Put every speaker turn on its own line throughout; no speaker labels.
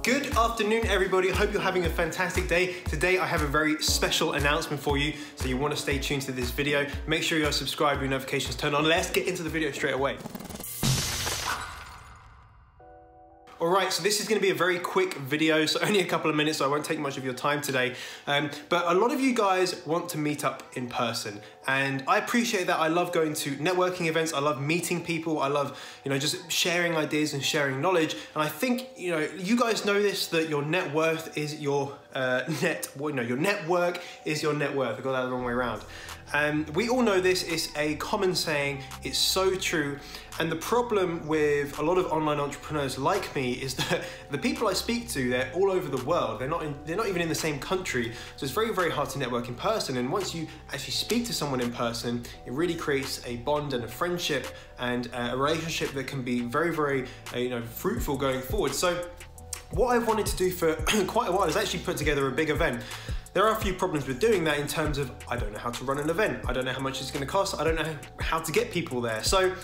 Good afternoon, everybody. I hope you're having a fantastic day. Today, I have a very special announcement for you, so you want to stay tuned to this video. Make sure you're subscribed, your notifications turned on. Let's get into the video straight away. Alright, so this is going to be a very quick video, so only a couple of minutes, so I won't take much of your time today. But a lot of you guys want to meet up in person, and I appreciate that. I love going to networking events, I love meeting people, I love, just sharing ideas and sharing knowledge. And I think, you guys know this, that your net worth is your your network is your net worth. I got that the wrong way around. We all know this, it's a common saying, it's so true. And the problem with a lot of online entrepreneurs like me is that the people I speak to, they're all over the world. They're not even in the same country. So it's very, very hard to network in person. And once you actually speak to someone in person, it really creates a bond and a friendship and a relationship that can be very, very, fruitful going forward. So what I've wanted to do for quite a while is actually put together a big event. There are a few problems with doing that in terms of, I don't know how to run an event. I don't know how much it's gonna cost. I don't know how to get people there. So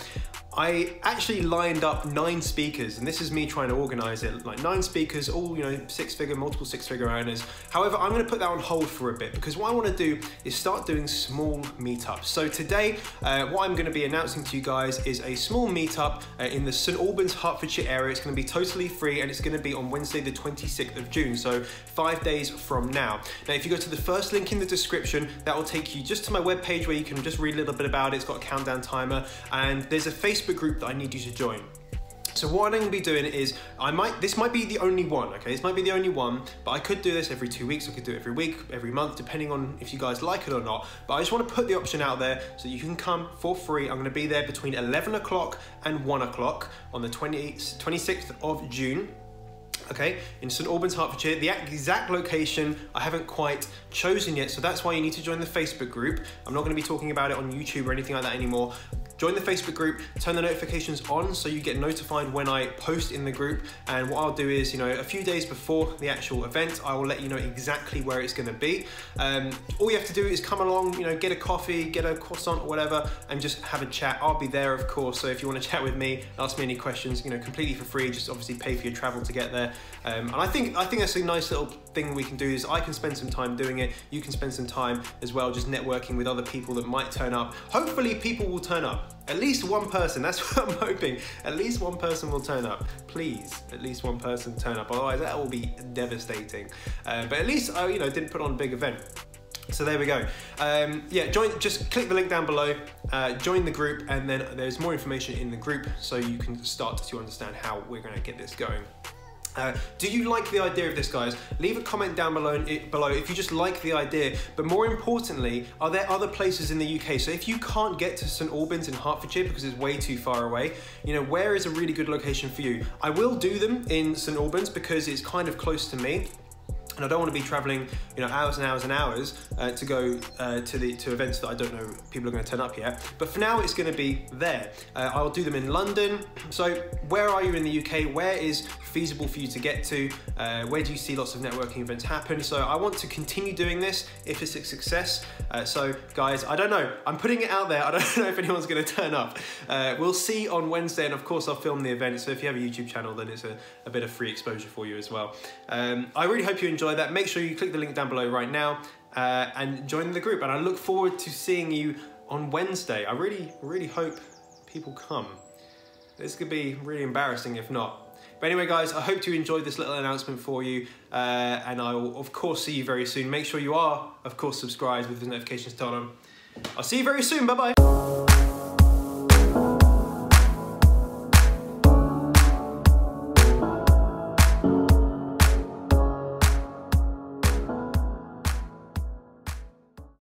I actually lined up 9 speakers, and this is me trying to organize it, like 9 speakers, all, multiple six-figure earners. However, I'm gonna put that on hold for a bit because what I wanna do is start doing small meetups. So today, what I'm gonna be announcing to you guys is a small meetup in the St Albans, Hertfordshire area. It's gonna be totally free, and it's gonna be on Wednesday, the 26th of June, so 5 days from now. Now, if you go to the first link in the description, that will take you just to my webpage where you can just read a little bit about it. It's got a countdown timer, and there's a Facebook group that I need you to join. So what I'm gonna be doing is, this might be the only one, okay? This might be the only one, but I could do this every 2 weeks, I could do it every week, every month, depending on if you guys like it or not. But I just wanna put the option out there so you can come for free. I'm gonna be there between 11 o'clock and 1 o'clock on the 26th of June. Okay, in St Albans, Hertfordshire. The exact location I haven't quite chosen yet, so that's why you need to join the Facebook group. I'm not going to be talking about it on YouTube or anything like that anymore. Join the Facebook group, turn the notifications on so you get notified when I post in the group. And what I'll do is, a few days before the actual event, I will let you know exactly where it's going to be. All you have to do is come along, get a coffee, get a croissant or whatever, and just have a chat. I'll be there, of course, so if you want to chat with me, ask me any questions, completely for free, just obviously pay for your travel to get there. And I think that's a nice little thing we can do, is I can spend some time doing it, you can spend some time as well just networking with other people that might turn up. Hopefully people will turn up. At least one person, that's what I'm hoping. At least one person will turn up. Please, at least one person turn up, otherwise that will be devastating. But at least I didn't put on a big event. So there we go. Just click the link down below, join the group, and then there's more information in the group so you can start to understand how we're gonna get this going. Do you like the idea of this, guys? Leave a comment down below if you just like the idea, but more importantly, are there other places in the UK? So if you can't get to St Albans in Hertfordshire because it's way too far away, where is a really good location for you? I will do them in St Albans because it's kind of close to me. And I don't want to be traveling, hours and hours and hours to go to events that I don't know people are going to turn up yet. But for now, it's going to be there. I'll do them in London. So where are you in the UK? Where is feasible for you to get to? Where do you see lots of networking events happen? So I want to continue doing this if it's a success. So guys, I don't know. I'm putting it out there. I don't know if anyone's going to turn up. We'll see on Wednesday, and of course I'll film the event. So if you have a YouTube channel, then it's a bit of free exposure for you as well. I really hope you enjoy that. Make sure you click the link down below right now and join the group, and I look forward to seeing you on Wednesday. I really, really hope people come. This could be really embarrassing if not. But anyway, guys, I hope you enjoyed this little announcement for you, and I will, of course, see you very soon. Make sure you are, of course, subscribed with the notifications turned on. I'll see you very soon. Bye-bye.